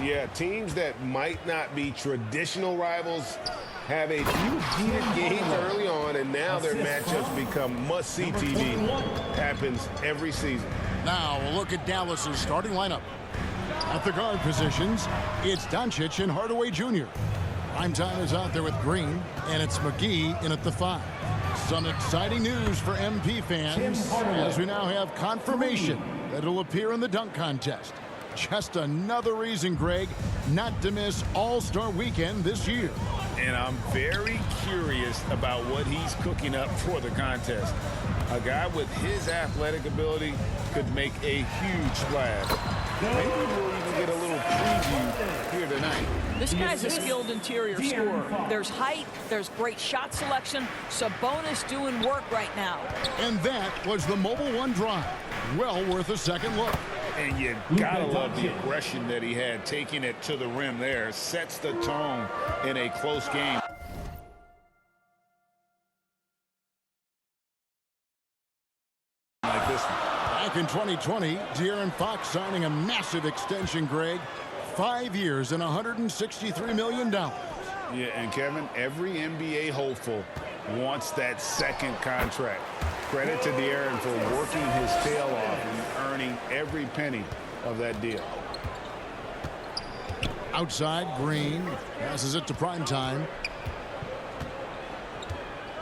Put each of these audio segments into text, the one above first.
Yeah, teams that might not be traditional rivals have a few heated games early on, and now their matchups become must-see TV. Happens every season. Now we'll look at Dallas's starting lineup. At the guard positions, it's Doncic and Hardaway Jr. Primetime is out there with Green, and it's McGee in at the 5. Some exciting news for MP fans, as we now have confirmation that it'll appear in the dunk contest. Just another reason, Greg, not to miss All-Star Weekend this year. And I'm very curious about what he's cooking up for the contest. A guy with his athletic ability could make a huge splash. Maybe we'll even get a little preview here tonight. This guy's a skilled interior scorer. There's height, there's great shot selection. Sabonis doing work right now. And that was the Mobile One drive. Well worth a second look. And you gotta love the aggression that he had, taking it to the rim there. Sets the tone in a close game. Like this one. Back in 2020, De'Aaron Fox signing a massive extension, Greg. 5 years and $163 million. Yeah, and Kevin, every NBA hopeful wants that second contract. Credit to De'Aaron for working his tail off and earning every penny of that deal. Outside, Green passes it to Primetime.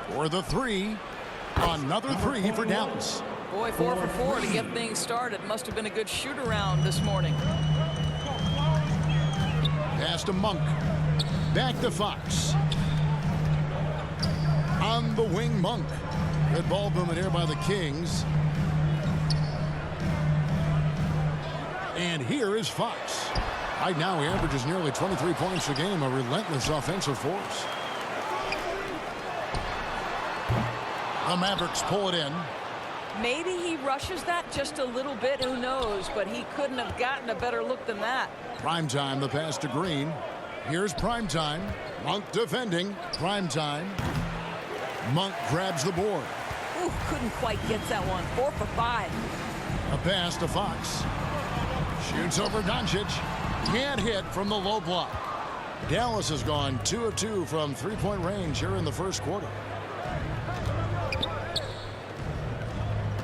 For the 3. Another 3 for Dallas. Boy, 4 for 4 to get things started. Must have been a good shoot-around this morning. Pass to Monk. Back to Fox. On the wing, Monk. Good ball movement here by the Kings. And here is Fox. Right now he averages nearly 23 points a game, a relentless offensive force. The Mavericks pull it in. Maybe he rushes that just a little bit, who knows, but he couldn't have gotten a better look than that. Primetime, the pass to Green. Here's Primetime. Monk defending. Primetime. Monk grabs the board. Ooh, couldn't quite get that one. 4 for 5. A pass to Fox. Shoots over Doncic. Can't hit from the low block. Dallas has gone 2 of 2 from three-point range here in the first quarter.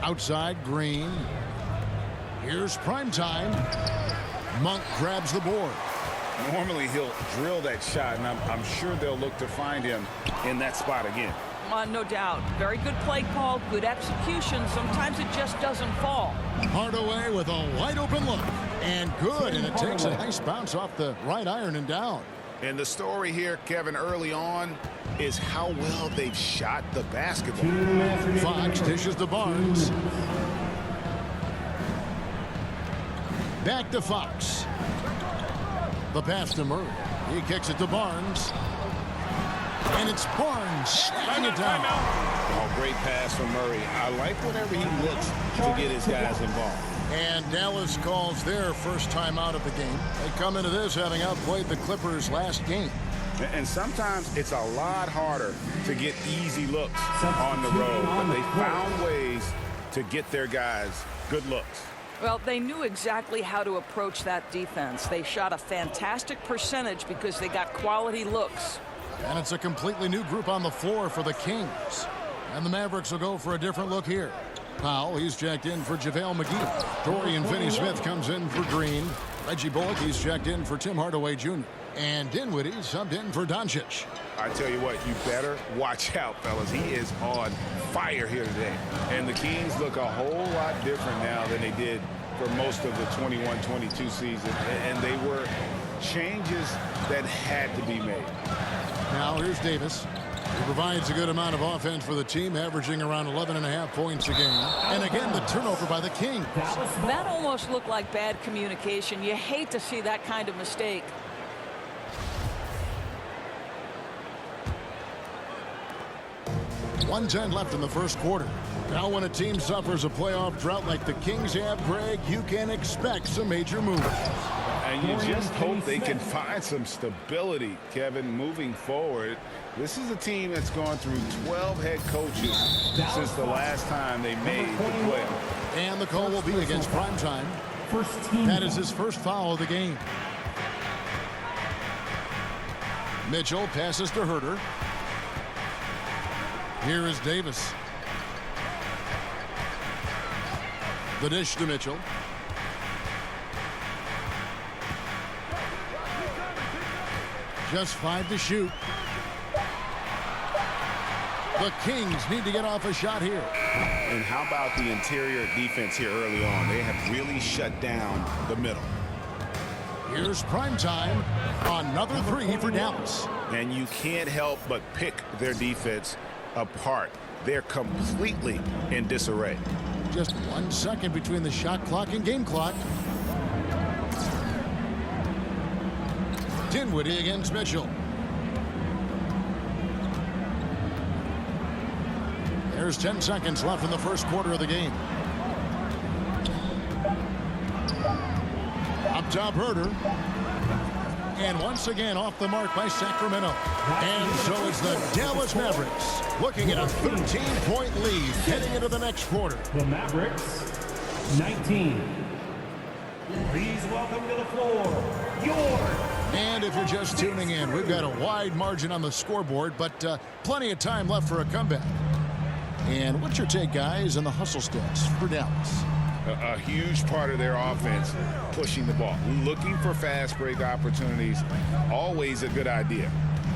Outside, Green. Here's Primetime. Monk grabs the board. Normally he'll drill that shot, and I'm sure they'll look to find him in that spot again. No doubt. Very good play call, good execution. Sometimes it just doesn't fall. Hardaway with a wide open look. And good, and it takes a nice bounce off the right iron and down. And the story here, Kevin, early on is how well they've shot the basketball. Fox dishes to Barnes. Back to Fox. The pass to Murray. He kicks it to Barnes. And it's Barnes slamming it down. Oh, great pass from Murray. I like whenever he looks to get his guys involved. And Dallas calls their first time out of the game. They come into this having outplayed the Clippers last game. And sometimes it's a lot harder to get easy looks on the road, but they found ways to get their guys good looks. Well, they knew exactly how to approach that defense. They shot a fantastic percentage because they got quality looks. And it's a completely new group on the floor for the Kings. And the Mavericks will go for a different look here. Powell, he's checked in for JaVale McGee. Dorian Finney-Smith comes in for Green. Reggie Bullock, he's checked in for Tim Hardaway Jr. And Dinwiddie subbed in for Doncic. I tell you what, you better watch out, fellas. He is on fire here today. And the Kings look a whole lot different now than they did for most of the 21-22 season. And they were changes that had to be made. Now here's Davis. He provides a good amount of offense for the team, averaging around 11.5 points a game. And again, the turnover by the Kings. That almost looked like bad communication. You hate to see that kind of mistake. .110 left in the first quarter. Now when a team suffers a playoff drought like the Kings have, Greg, you can expect some major moves. And you just hope they can find some stability, Kevin, moving forward. This is a team that's gone through 12 head coaches since the last time they made the playoff. And the call will be against Primetime. That is his first foul of the game. Mitchell passes to Herter. Here is Davis. The dish to Mitchell. Just 5 to shoot. The Kings need to get off a shot here. And how about the interior defense here early on? They have really shut down the middle. Here's prime time. Another 3 for Dallas. And you can't help but pick their defense apart. They're completely in disarray. Just 1 second between the shot clock and game clock. Dinwiddie against Mitchell. There's 10 seconds left in the first quarter of the game. Up top, Herter. And once again off the mark by Sacramento. And so it's the Dallas Mavericks looking at a 13-point lead heading into the next quarter. The Mavericks, 19. Please welcome to the floor, And if you're just tuning in, we've got a wide margin on the scoreboard, but plenty of time left for a comeback. And what's your take, guys, on the hustle stats for Dallas? A huge part of their offense, pushing the ball, looking for fast break opportunities, always a good idea.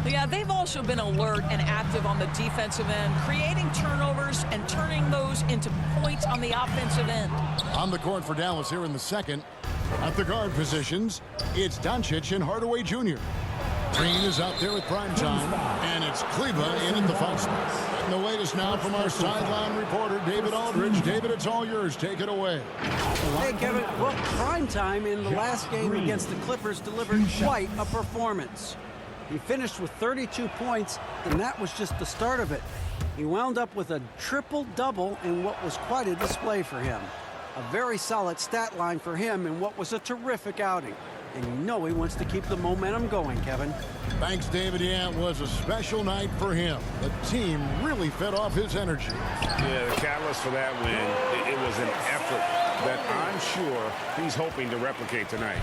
Yeah, they've also been alert and active on the defensive end, creating turnovers and turning those into points on the offensive end. On the court for Dallas here in the second. At the guard positions, it's Doncic and Hardaway Jr. Green is out there with prime time, and it's Kleba in at the foul spot. And the latest now from our sideline reporter, David Aldridge. David, it's all yours. Take it away. Hey, Kevin. Well, prime time in the last game against the Clippers delivered quite a performance. He finished with 32 points, and that was just the start of it. He wound up with a triple-double in what was quite a display for him. A very solid stat line for him in what was a terrific outing. And you know he wants to keep the momentum going, Kevin. Thanks, David. Yeah, it was a special night for him. The team really fed off his energy. Yeah, the catalyst for that win, it was an effort that I'm sure he's hoping to replicate tonight.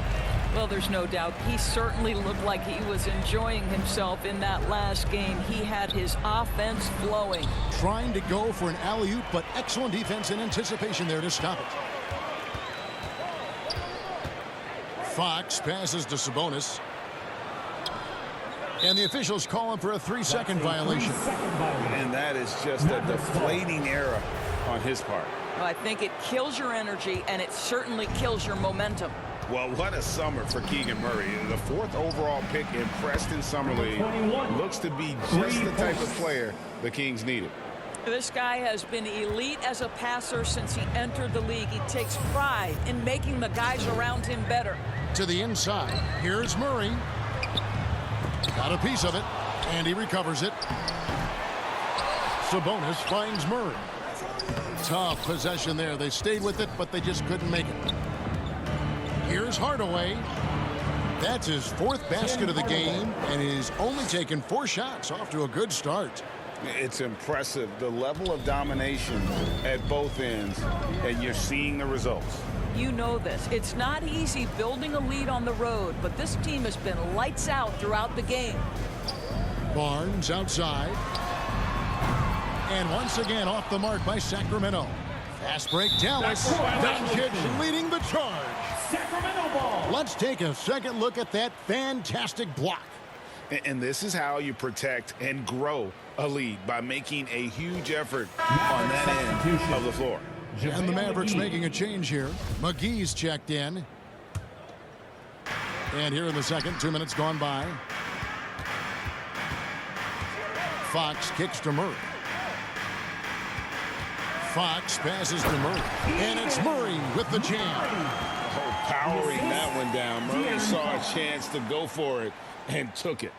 Well, there's no doubt. He certainly looked like he was enjoying himself in that last game. He had his offense flowing. Trying to go for an alley-oop, but excellent defense and anticipation there to stop it. Fox passes to Sabonis. And the officials call him for a 3-second violation. And that is just a deflating error on his part. Well, I think it kills your energy, and it certainly kills your momentum. Well, what a summer for Keegan Murray. The 4th overall pick in Preston Summer League looks to be just the type of player the Kings needed. This guy has been elite as a passer since he entered the league. He takes pride in making the guys around him better. To the inside. Here's Murray. Got a piece of it, and he recovers it. Sabonis finds Murray. Tough possession there. They stayed with it, but they just couldn't make it. Here's Hardaway. That's his 4th basket of the game, and he's only taken 4 shots. Off to a good start. It's impressive, the level of domination at both ends, and you're seeing the results. You know this. It's not easy building a lead on the road, but this team has been lights out throughout the game. Barnes outside. And once again off the mark by Sacramento. Fast break, Dallas. Doncic leading the charge. Sacramento ball. Let's take a second look at that fantastic block. And this is how you protect and grow a lead, by making a huge effort on that end of the floor. And the Mavericks making a change here. McGee's checked in. And here in the second, 2 minutes gone by. Fox kicks to Murray. Fox passes to Murray. And it's Murray with the jam. Oh, powering that one down. Murray saw a chance to go for it and took it.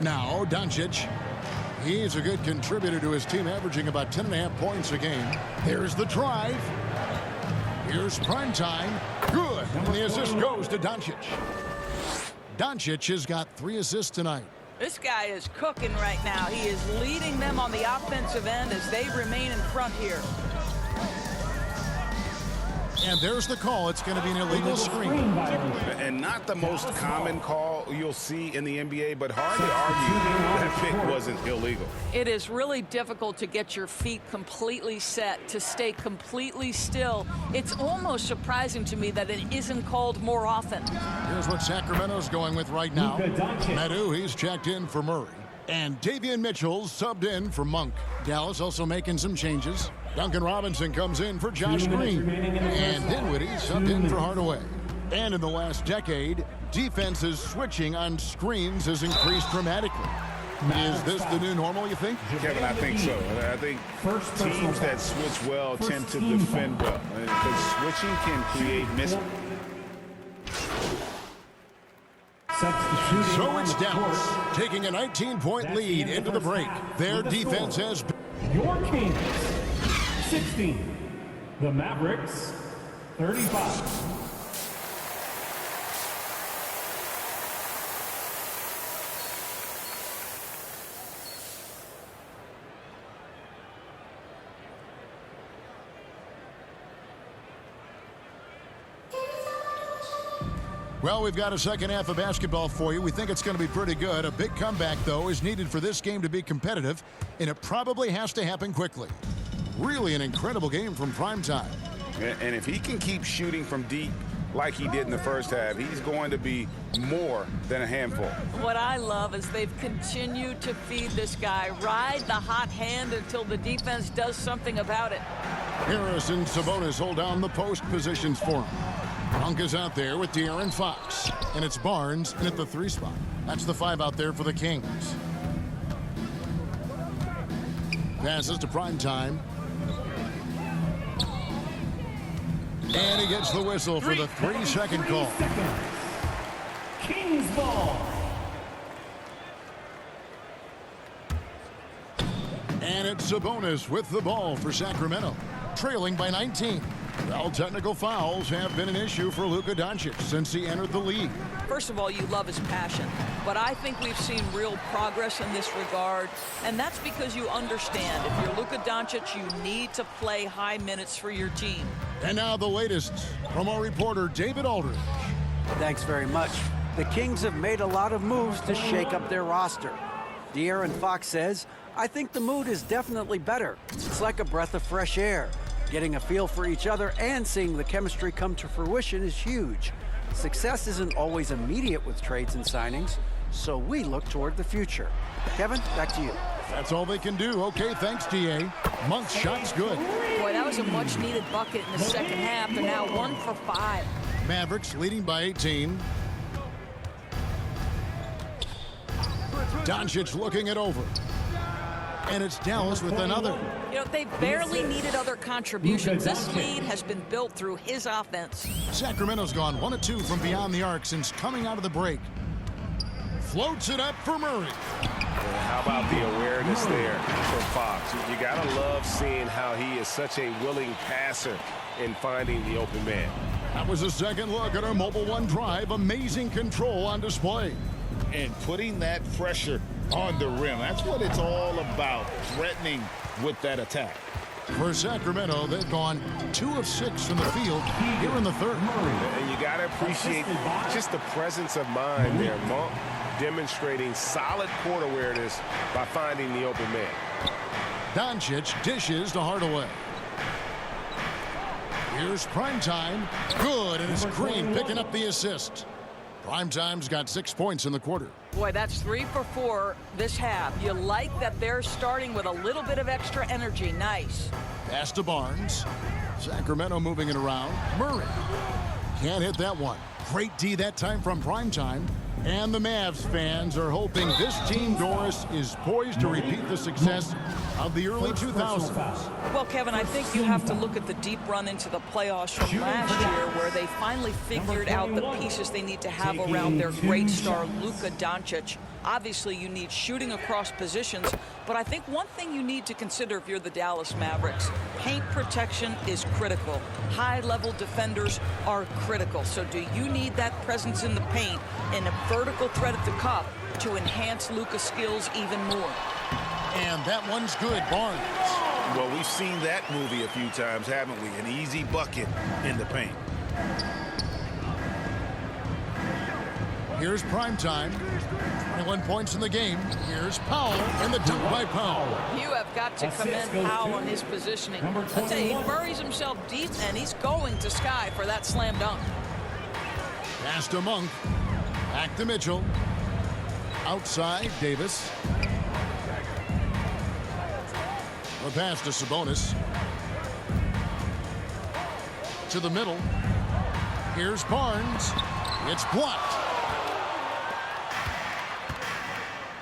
Now, Doncic. He's a good contributor to his team, averaging about 10.5 points a game. Here's the drive. Here's prime time. Good. And the assist goes to Doncic. Doncic has got 3 assists tonight. This guy is cooking right now. He is leading them on the offensive end as they remain in front here. And there's the call. It's going to be an illegal screen. And not the most common call you'll see in the NBA, but hard to argue that pick wasn't illegal. It is really difficult to get your feet completely set, to stay completely still. It's almost surprising to me that it isn't called more often. Here's what Sacramento's going with right now. Medu, he's checked in for Murray. And Davian Mitchell's subbed in for Monk. Dallas also making some changes. Duncan Robinson comes in for Josh Green. And Dinwiddie subbed in for Hardaway. And in the last decade, defenses switching on screens has increased dramatically. Is this the new normal, you think? Kevin, I think so. I think teams that switch well tend to defend well. Because switching can create mismatch. So it's Dallas taking a 19-point lead into the break. Their defense has been... Your Kings, 16. The Mavericks, 35. Well, we've got a second half of basketball for you. We think it's going to be pretty good. A big comeback, though, is needed for this game to be competitive, and it probably has to happen quickly. Really an incredible game from primetime. And if he can keep shooting from deep like he did in the first half, he's going to be more than a handful. What I love is they've continued to feed this guy, ride the hot hand until the defense does something about it. Harris and Sabonis hold down the post positions for him. Monk is out there with De'Aaron Fox. And it's Barnes in at the 3 spot. That's the 5 out there for the Kings. Passes to Primetime. And he gets the whistle for the 3-second call. Kings ball. And it's Sabonis with the ball for Sacramento, trailing by 19. Well, technical fouls have been an issue for Luka Doncic since he entered the league. First of all, you love his passion, but I think we've seen real progress in this regard, and that's because you understand if you're Luka Doncic, you need to play high minutes for your team. And now the latest from our reporter, David Aldridge. Thanks very much. The Kings have made a lot of moves to shake up their roster. De'Aaron Fox says, I think the mood is definitely better. It's like a breath of fresh air. Getting a feel for each other and seeing the chemistry come to fruition is huge. Success isn't always immediate with trades and signings, so we look toward the future. Kevin, back to you. That's all they can do. Okay, thanks, D.A. Monk's shot's good. Boy, that was a much-needed bucket in the second half. They're now 1 for 5. Mavericks leading by 18. Doncic looking it over. And it's Dallas with another. You know, they barely needed other contributions. This lead has been built through his offense. Sacramento's gone 1 of 2 from beyond the arc since coming out of the break. Floats it up for Murray. How about the awareness there for Fox? You got to love seeing how he is such a willing passer in finding the open man. That was a second look at our Mobile One drive. Amazing control on display. And putting that pressure on the rim. That's what it's all about, threatening with that attack. For Sacramento, they've gone 2 of 6 from the field here in the third. And you got to appreciate just the presence of mind there. Monk demonstrating solid court awareness by finding the open man. Doncic dishes to Hardaway. Here's Primetime. Good, and it's Green picking up the assist. Primetime's got 6 points in the quarter. Boy, that's 3 for 4 this half. You like that they're starting with a little bit of extra energy. Nice. Pass to Barnes. Sacramento moving it around. Murray can't hit that one. Great D that time from Primetime. And the Mavs fans are hoping this team, Doris, is poised to repeat the success of the early 2000s. Well, Kevin, I think you have to look at the deep run into the playoffs from last year where they finally figured out the pieces they need to have around their great star, Luka Doncic. Obviously, you need shooting across positions, but I think one thing you need to consider if you're the Dallas Mavericks, paint protection is critical. High-level defenders are critical. So do you need that presence in the paint and a vertical threat at the cup to enhance Luka's skills even more? And that one's good. Barnes Well, we've seen that movie a few times, haven't we? An easy bucket in the paint. Here's prime time. 21 points in the game. Here's Powell, and the dunk by Powell. You have got to commend Powell on his positioning. Number I'll tell you, he 21. buries himself deep, and he's going to Sky for that slam dunk. Pass to Monk. Back to Mitchell. Outside, Davis. The pass to Sabonis. To the middle. Here's Barnes. It's blocked.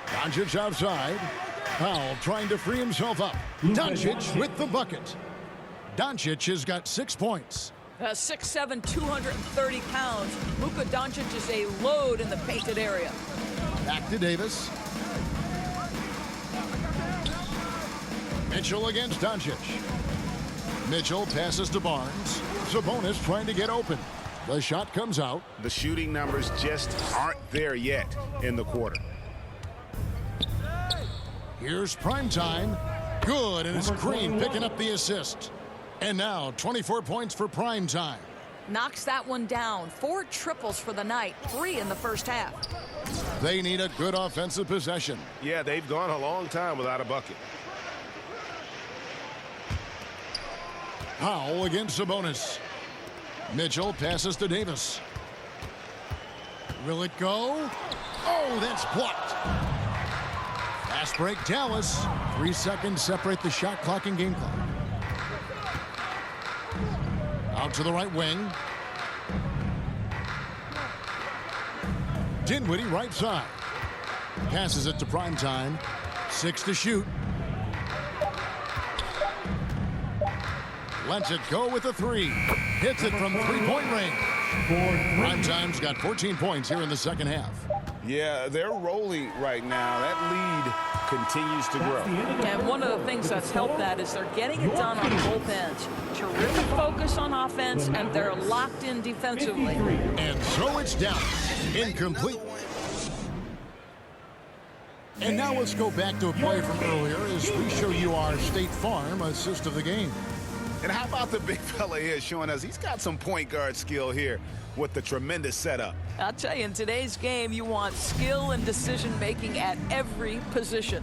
Doncic outside. Powell trying to free himself up. Doncic with the bucket. Doncic has got 6 points. 6'7", 230 pounds. Luka Doncic is a load in the painted area. Back to Davis. Mitchell against Doncic. Mitchell passes to Barnes. Sabonis trying to get open. The shot comes out. The shooting numbers just aren't there yet in the quarter. Here's prime time. Good, and it's Green picking up the assist. And now 24 points for prime time. Knocks that one down. 4 triples for the night, 3 in the first half. They need a good offensive possession. Yeah, they've gone a long time without a bucket. Powell against Sabonis. Mitchell passes to Davis. Will it go? Oh, that's blocked. Fast break, Dallas. 3 seconds separate the shot clock and game clock. Out to the right wing. Dinwiddie right side. Passes it to prime time. 6 to shoot. Lets it go with a 3. Hits it from 3-point range. Prime time's got 14 points here in the second half. Yeah, they're rolling right now. That lead continues to grow. And one of the things that's helped that is they're getting it done on both ends. Terrific focus on offense, and they're locked in defensively. And so it's down. Incomplete. And now let's go back to a play from earlier as we show you our State Farm assist of the game. And how about the big fella here showing us he's got some point guard skill here with the tremendous setup. I'll tell you, in today's game, you want skill and decision-making at every position.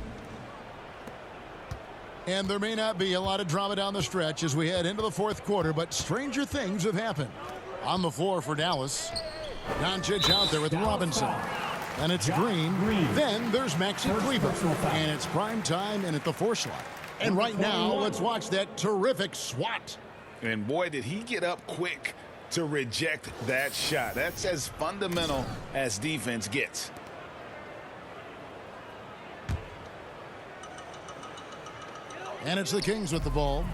And there may not be a lot of drama down the stretch as we head into the fourth quarter, but stranger things have happened. On the floor for Dallas, Doncic out there with Robinson. And it's Green. Then there's Maxi Kleber. And it's prime time and at the 4 slot. And right now, let's watch that terrific swat. And boy, did he get up quick to reject that shot. That's as fundamental as defense gets. And it's the Kings with the ball.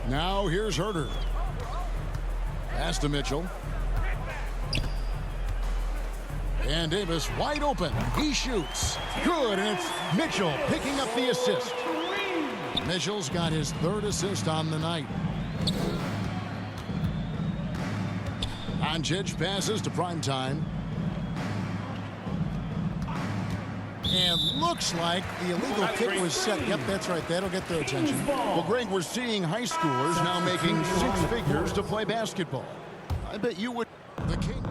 Now here's Herter. Pass to Mitchell. And Davis wide open. He shoots. Good, and it's Mitchell picking up the assist. Mitchell's got his 3rd assist on the night. Doncic passes to prime time. And looks like the illegal kick was set. Yep, that's right. That'll get their attention. Well, Greg, we're seeing high schoolers now making 6 figures to play basketball. I bet you would. The King.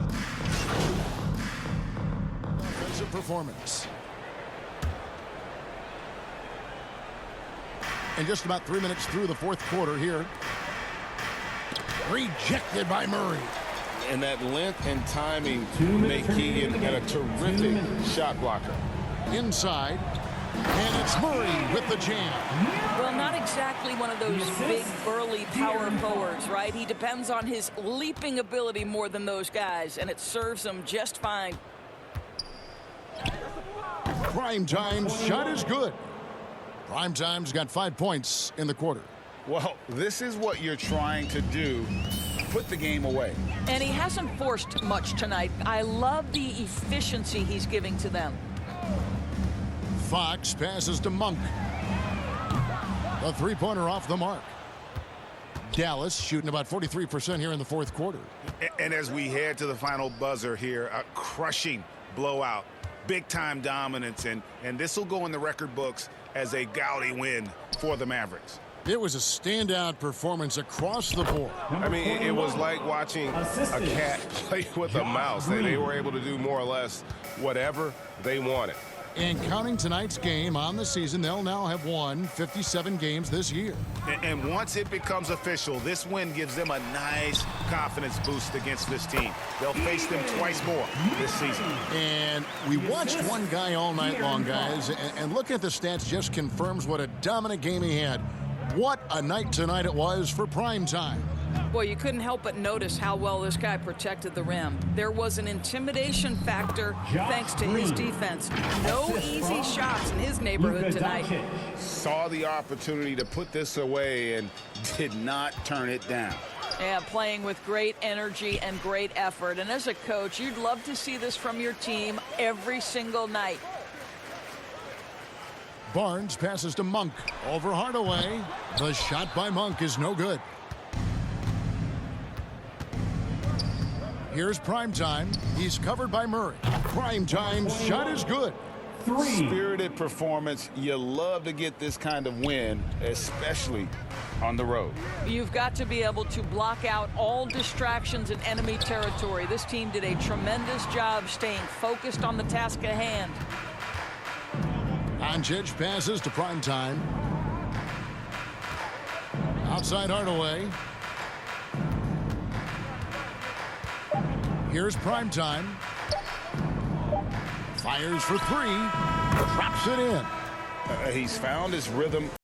Offensive performance. And just about 3 minutes through the fourth quarter here. Rejected by Murray. And that length and timing make Keegan a terrific shot blocker. Inside. And it's Murray with the jam. Well, not exactly one of those big, burly power forwards, right? He depends on his leaping ability more than those guys, and it serves him just fine. Prime time's shot is good. Prime time's got 5 points in the quarter. Well, this is what you're trying to do. Put the game away. And he hasn't forced much tonight. I love the efficiency he's giving to them. Fox passes to Monk. The 3-pointer off the mark. Dallas shooting about 43% here in the fourth quarter. And as we head to the final buzzer here, a crushing blowout big-time dominance, and this will go in the record books as a gaudy win for the Mavericks. It was a standout performance across the board. I mean, it was like watching a cat play with a mouse. They were able to do more or less whatever they wanted. And counting tonight's game on the season, they'll now have won 57 games this year. And once it becomes official, this win gives them a nice confidence boost against this team. They'll face them twice more this season. And we watched one guy all night long, guys, and looking at the stats just confirms what a dominant game he had. What a night tonight it was for prime time. Boy, you couldn't help but notice how well this guy protected the rim. There was an intimidation factor thanks to his defense. No easy shots in his neighborhood tonight. Saw the opportunity to put this away and did not turn it down. Yeah, playing with great energy and great effort. And as a coach, you'd love to see this from your team every single night. Barnes passes to Monk. Over Hardaway. The shot by Monk is no good. Here's Primetime. He's covered by Murray. Primetime's shot is good. Spirited performance. You love to get this kind of win, especially on the road. You've got to be able to block out all distractions in enemy territory. This team did a tremendous job staying focused on the task at hand. Doncic passes to Primetime. Outside Hardaway. Here's Primetime. Fires for three. Drops it in. He's found his rhythm